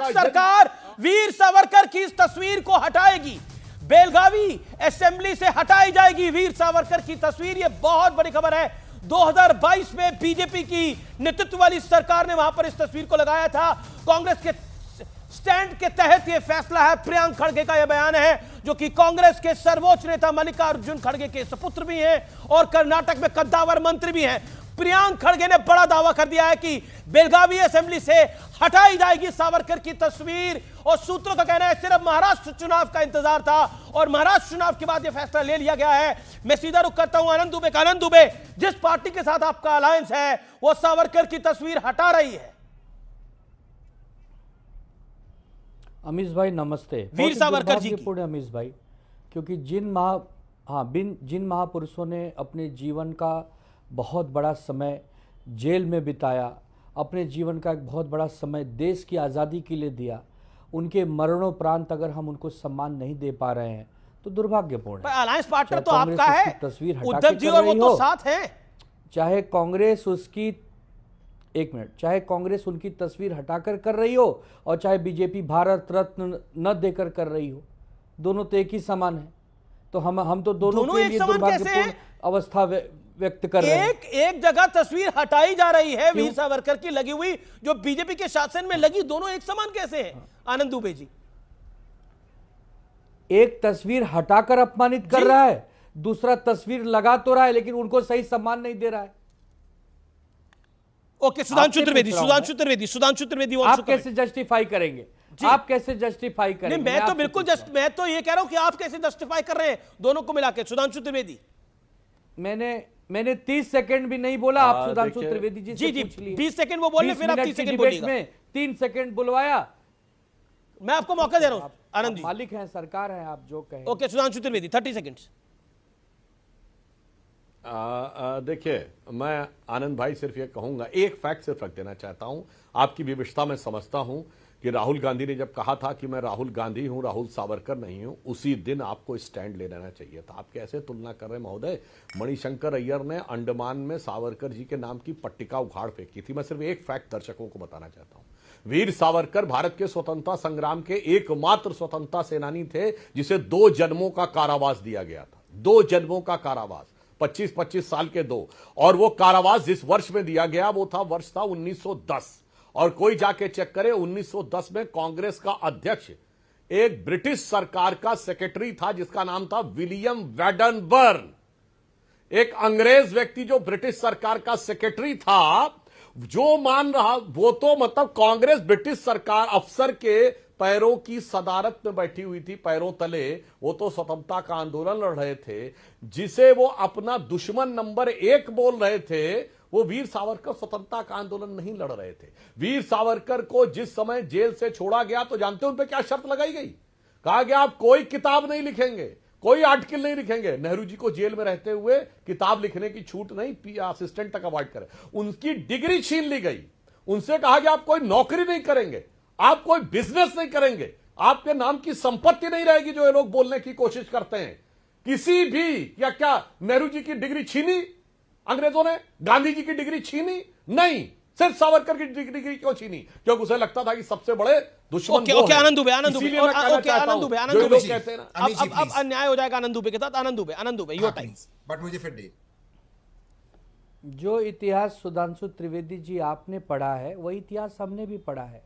कब सरकार वीर सावरकर की इस तस्वीर को हटाएगी? बेलगावी असेंबली से हटाई जाएगी वीर सावरकर की तस्वीर। यह बहुत बड़ी खबर है। 2022 में बीजेपी की नेतृत्व वाली सरकार ने वहां पर इस तस्वीर को लगाया था। कांग्रेस के स्टैंड के तहत यह फैसला है। प्रियंक खड़गे का यह बयान है, जो कि कांग्रेस के सर्वोच्च नेता मल्लिकार्जुन खड़गे के सपुत्र भी हैं और कर्नाटक में कद्दावर मंत्री भी हैं। प्रियंक खड़गे ने बड़ा दावा कर दिया है कि बेलगावी असेंबली से हटाई जाएगी सावरकर की तस्वीर। और सूत्रों का कहना है सिर्फ महाराष्ट्र चुनाव का इंतजार था और महाराष्ट्र चुनाव के बाद यह फैसला ले लिया गया है। मैं सीधा रुख करता हूं आनंद दुबे का। आनंद दुबे, जिस पार्टी के साथ आपका अलायंस है वो सावरकर की तस्वीर हटा रही है। अमीश भाई नमस्ते। वीर सावरकर जी की अमीश भाई, क्योंकि जिन महापुरुषों ने अपने जीवन का बहुत बड़ा समय जेल में बिताया, अपने जीवन का एक बहुत बड़ा समय देश की आज़ादी के लिए दिया, उनके मरणोपरांत अगर हम उनको सम्मान नहीं दे पा रहे हैं तो दुर्भाग्यपूर्ण है। अलायंस पार्टनर तो आपका है, तस्वीर उद्धव जी और वो तो साथ हैं। चाहे कांग्रेस उसकी चाहे कांग्रेस उनकी तस्वीर हटाकर कर रही हो और चाहे बीजेपी भारत रत्न न देकर कर रही हो, दोनों तो एक ही समान है। तो हम तो दोनों के लिए दुर्भाग्यपूर्ण अवस्था व्यक्त कर रहे हैं। एक जगह तस्वीर हटाई जा रही है वीर सावरकर की लगी हुई, जो बीजेपी के शासन में लगी, दोनों एक समान कैसे हैं? आनंद दुबे जी, एक तस्वीर हटाकर अपमानित कर रहा है, दूसरा तस्वीर लगा तो रहा है लेकिन उनको सही सम्मान नहीं दे रहा है। ओके, सुधांशु त्रिवेदी आप कैसे जस्टिफाई करेंगे? आप कैसे जस्टिफाई करेंगे? मैं तो बिल्कुल मैं तो ये कह रहा हूं कि आप कैसे जस्टिफाई कर रहे हैं दोनों को मिलाकर। सुधांशु त्रिवेदी, मैंने 30 सेकंड भी नहीं बोला। आप सुधांशु त्रिवेदी जी से पूछ लिए। 20 सेकंड वो बोले, फिर आप 30 सेकंड बोलिएगा। में 3 सेकंड बुलवाया। मैं आपको मौका दे रहा हूं आनंद जी। मालिक हैं, सरकार है, आप जो कहें। Okay, Sudhanshu Trivedi 30 seconds. देखिए, मैं आनंद भाई सिर्फ ये कहूंगा, एक फैक्ट सिर्फ रख देना चाहता हूं। आपकी विवशता में समझता हूं कि राहुल गांधी ने जब कहा था कि मैं राहुल गांधी हूं, राहुल सावरकर नहीं हूं, उसी दिन आपको स्टैंड ले लेना चाहिए था। आप कैसे तुलना कर रहे हैं महोदय? मणिशंकर अय्यर ने अंडमान में सावरकर जी के नाम की पट्टिका उखाड़ फेंकी थी। मैं सिर्फ एक फैक्ट दर्शकों को बताना चाहता हूं। वीर सावरकर भारत के स्वतंत्रता संग्राम के एकमात्र स्वतंत्रता सेनानी थे जिसे 2 जन्मों का कारावास दिया गया था। 2 जन्मों का कारावास, 25-25 साल के 2। और वो कारावास जिस वर्ष में दिया गया वो वर्ष था 1910। और कोई जाके चेक करे, 1910 में कांग्रेस का अध्यक्ष एक ब्रिटिश सरकार का सेक्रेटरी था जिसका नाम था विलियम वैडनबर्न। एक अंग्रेज व्यक्ति जो ब्रिटिश सरकार का सेक्रेटरी था, जो मान रहा वो तो मतलब कांग्रेस ब्रिटिश सरकार अफसर के पैरों की सदारत में बैठी हुई थी, पैरों तले। वो तो स्वतंत्रता का आंदोलन लड़ रहे थे, जिसे वो अपना दुश्मन नंबर 1 बोल रहे थे। वो वीर सावरकर स्वतंत्रता का आंदोलन नहीं लड़ रहे थे। वीर सावरकर को जिस समय जेल से छोड़ा गया तो जानते हैं उन पर क्या शर्त लगाई गई? कहा गया आप कोई किताब नहीं लिखेंगे, कोई आर्टिकल नहीं लिखेंगे। नेहरू जी को जेल में रहते हुए किताब लिखने की छूट नहीं, असिस्टेंट तक अवॉइड करें। उनकी डिग्री छीन ली गई। उनसे कहा गया आप कोई नौकरी नहीं करेंगे, आप कोई बिजनेस नहीं करेंगे, आपके नाम की संपत्ति नहीं रहेगी, जो ये लोग बोलने की कोशिश करते हैं। किसी भी क्या नेहरू जी की डिग्री छीनी अंग्रेजों ने? गांधी जी की डिग्री छीनी नहीं। सिर्फ सावरकर की डिग्री क्यों छीनी? क्योंकि उसे लगता था कि सबसे बड़े दुश्मन आनंद दुबे अब अन्याय हो जाएगा आनंद दुबे के साथ। आनंद दुबे योर टाइम। बट मुझे फिर दे जो इतिहास सुधांशु त्रिवेदी जी आपने पढ़ा है वही इतिहास हमने भी पढ़ा है।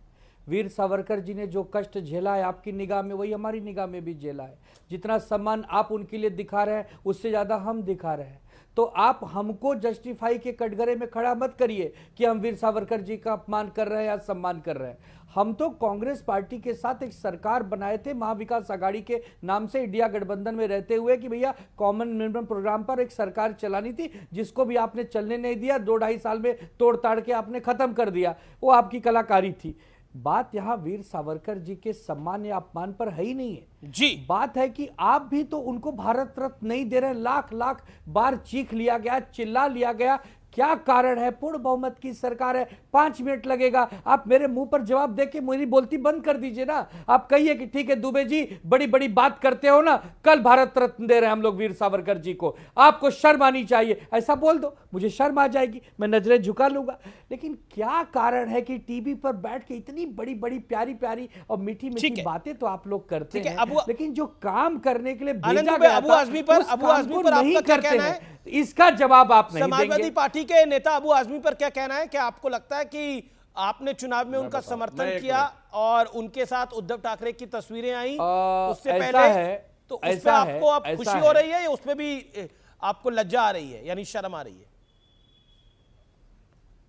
वीर सावरकर जी ने जो कष्ट झेला है आपकी निगाह में, वही हमारी निगाह में भी झेला है। जितना सम्मान आप उनके लिए दिखा रहे हैं उससे ज्यादा हम दिखा रहे हैं। तो आप हमको जस्टिफाई के कटघरे में खड़ा मत करिए कि हम वीर सावरकर जी का अपमान कर रहे हैं या सम्मान कर रहे हैं। हम तो कांग्रेस पार्टी के साथ एक सरकार बनाए थे महाविकास आघाड़ी के नाम से, इंडिया गठबंधन में रहते हुए, कि भैया कॉमन मिनिमम प्रोग्राम पर एक सरकार चलानी थी, जिसको भी आपने चलने नहीं दिया। 2-2.5 साल में तोड़ ताड़ के आपने खत्म कर दिया। वो आपकी कलाकारी थी। बात यहां वीर सावरकर जी के सम्मान या अपमान पर है ही नहीं है जी। बात है कि आप भी तो उनको भारत रत्न नहीं दे रहे। लाख लाख बार चीख लिया गया, चिल्ला लिया गया, क्या कारण है? पूर्ण बहुमत की सरकार है, 5 मिनट लगेगा। आप मेरे मुंह पर जवाब देके मेरी बोलती बंद कर दीजिए ना। आप कहिए कि ठीक है दुबे जी, बड़ी बड़ी बात करते हो ना, कल भारत रत्न दे रहे हैं हम लोग वीर सावरकर जी को, आपको शर्म आनी चाहिए, ऐसा बोल दो, मुझे शर्म आ जाएगी, मैं नजरें झुका लूंगा। लेकिन क्या कारण है कि टीवी पर बैठ के इतनी बड़ी बड़ी प्यारी प्यारी और मीठी मीठी बातें तो आप लोग करते हैं, लेकिन जो काम करने के लिए भेजा गया अबू आजमी पर आपका क्या कहना है? इसका जवाब आप नहीं समाजवादी देंगे। पार्टी के नेता अबू आजमी पर क्या कहना है? क्या आपको लगता है कि आपने चुनाव में उनका समर्थन किया और उनके साथ उद्धव ठाकरे की तस्वीरें आई उससे पहले, तो उसपे आपको अब खुशी हो रही है या उसमें भी आपको लज्जा आ रही है, यानी शर्म आ रही है?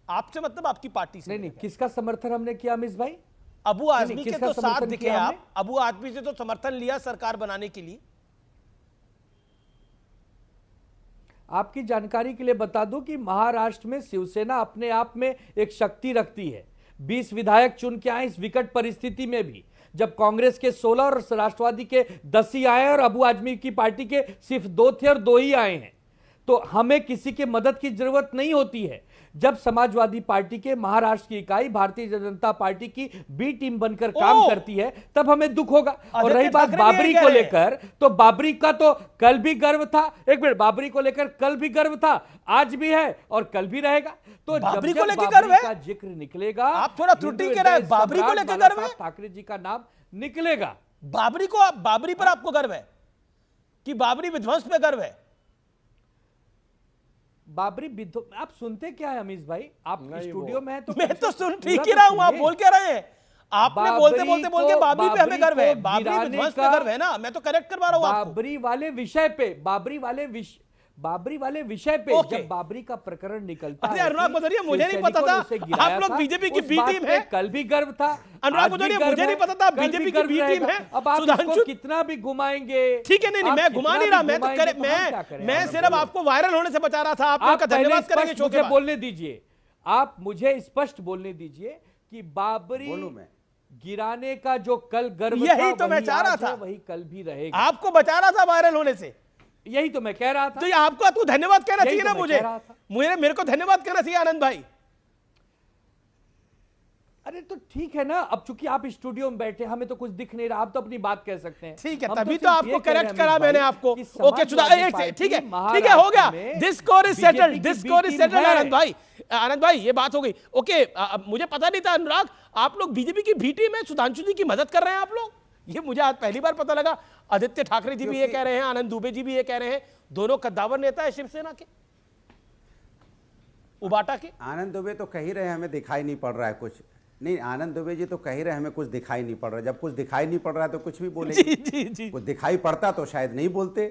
आपसे मतलब आपकी पार्टी से? नहीं, किसका समर्थन हमने किया अमीश भाई? अबू आजमी के तो साथ दिखे आप, अबू आजमी से तो समर्थन लिया सरकार बनाने के लिए। आपकी जानकारी के लिए बता दूं कि महाराष्ट्र में शिवसेना अपने आप में एक शक्ति रखती है। 20 विधायक चुन के आए इस विकट परिस्थिति में भी, जब कांग्रेस के 16 और राष्ट्रवादी के 10 ही आए और अबू आजमी की पार्टी के सिर्फ 2 थे और 2 ही आए हैं। तो हमें किसी के मदद की जरूरत नहीं होती है। जब समाजवादी पार्टी के महाराष्ट्र की इकाई भारतीय जनता पार्टी की बी टीम बनकर काम करती है, तब हमें दुख होगा। और रही बात बाबरी को लेकर, तो बाबरी का तो कल भी गर्व था, एक मिनट, बाबरी को लेकर कल भी गर्व था, आज भी है और कल भी रहेगा। तो बाबरी जब को लेकर बाबरी गर्व है का जिक्र निकलेगा, आप थोड़ा त्रुटि कह रहे हैं, बाबरी को लेकर गर्व है, ठाकरे जी का नाम निकलेगा। बाबरी पर आपको गर्व है कि बाबरी विध्वंस पे गर्व है? बाबरी आप सुनते क्या है अमीश भाई? आप स्टूडियो में है तो मैं तो सुन ठीक ही रहा हूं, आप बोल क्या रहे हैं? आपने बोलते बोलते बाबरी पे हमें गर्व है, बाबरी विध्वंस पे गर्व है ना, मैं तो करेक्ट करवा रहा हूं आपको। बाबरी वाले विषय पे जब बाबरी का प्रकरण निकलता है, अनुराग भदौरिया मुझे नहीं पता था आप लोग बीजेपी की बी टीम है। कल भी गर्व था। अनुराग भदौरिया मुझे नहीं पता था बीजेपी की बी टीम है। अब आप इसको कितना भी घुमाएंगे, ठीक है, नहीं मैं घुमा नहीं रहा, मैं सिर्फ आपको वायरल होने से बचा रहा था। आपका धन्यवाद करेंगे शो के बाद। बोलने दीजिए, आप मुझे स्पष्ट बोलने दीजिए कि बाबरी गिराने का जो कल गर्व, यही तो मैं चाह रहा था, वही कल भी रहेगा। आपको बचा रहा था वायरल होने से, यही तो मैं कह रहा था। तो आपको तो धन्यवाद कहना चाहिए ना मुझे, मेरे को धन्यवाद कहना चाहिए आनंद भाई। अरे तो ठीक है ना, अब चूंकि आप स्टूडियो में बैठे, हमें तो कुछ दिख नहीं रहा, आप तो अपनी बात कह सकते हैं। ठीक है, तभी तो आपको करेक्ट करा मैंने आपको। ओके, ठीक है, हो गया, दिस स्कोर इज सेटल्ड आनंद भाई। आनंद भाई ये बात हो गई। ओके, मुझे पता नहीं था अनुराग आप लोग बीजेपी की बी टीम में सुधांशु जी की मदद कर रहे हैं आप लोग, ये मुझे आज पहली बार पता लगा। आदित्य ठाकरे जी भी ये कह रहे हैं, आनंद दुबे जी भी ये कह रहे हैं, दोनों कद्दावर नेता है शिवसेना के, उबाटा के। आनंद दुबे तो कह ही रहे हैं हमें दिखाई नहीं पड़ रहा है कुछ। नहीं, आनंद दुबे जी तो कह ही रहे हैं हमें कुछ दिखाई नहीं पड़ रहा है। जब कुछ दिखाई नहीं पड़ रहा है तो कुछ भी बोलेंगे। जी। कुछ दिखाई पड़ता तो शायद नहीं बोलते,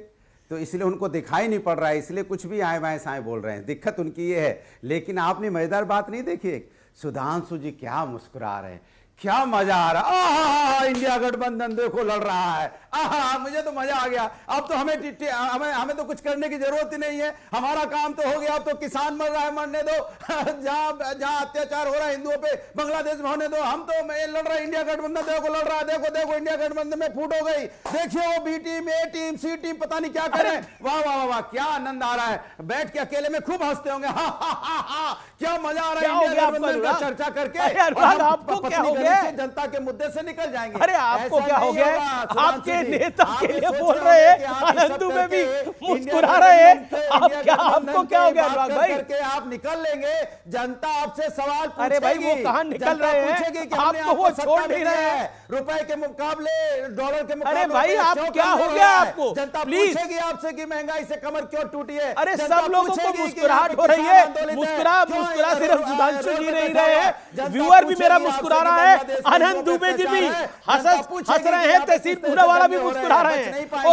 तो इसलिए उनको दिखाई नहीं पड़ रहा है, इसलिए कुछ भी आए बाएं साएं बोल रहे हैं। दिक्कत उनकी ये है। लेकिन आपने मजेदार बात नहीं देखी, सुधांशु जी क्या मुस्कुरा रहे हैं, क्या मजा आ रहा है। इंडिया गठबंधन देखो लड़ रहा है, मुझे तो मजा आ गया। अब तो हमें तो कुछ करने की जरूरत ही नहीं है, हमारा काम तो हो गया। अब तो किसान मर रहा है, मरने दो। जहां अत्याचार हो रहा है हिंदुओं पे बांग्लादेश में होने दो। हम तो लड़ रहे, इंडिया गठबंधन देखो लड़ रहा है। देखो इंडिया गठबंधन में फूट हो गई। देखिए वो बी टीम, ए टीम, सी टीम, पता नहीं क्या कर रहे हैं। वाह वाह वाह, क्या आनंद आ रहा है। बैठ के अकेले में खूब हंसते होंगे। क्या मजा आ रहा है इंडिया गठबंधन का चर्चा करके। आपको क्या हो गया, जनता के मुद्दे से निकल जाएंगे। अरे आपको क्या हो गया, आपके नेता के लिए बोल रहे हैं, आनंद दुबे भी मुस्कुरा रहे हैं। आपको क्या हो गया अनुराग भाई? करके आप निकल लेंगे, जनता आपसे सवाल पूछेगी। अरे भाई वो कहां निकल रहे हैं, आपको वो छोड़ नहीं रहे हैं। रुपए के मुकाबले डॉलर के मुकाबले, अरे भाई आप क्या हो गया आपको? जनता पूछेगी आपसे कि महंगाई से कमर क्यों टूटी है। अरे सब लोगों को मुस्कुराहट हो रही है। मुस्कुरा सिर्फ सुधांशु जी नहीं रहे हैं, व्यूअर भी मेरा मुस्कुरा रहा है, आनंद दुबे जी भी हंस रहे हैं, तहसील पूनावाला भी मुस्कुरा रहे हैं।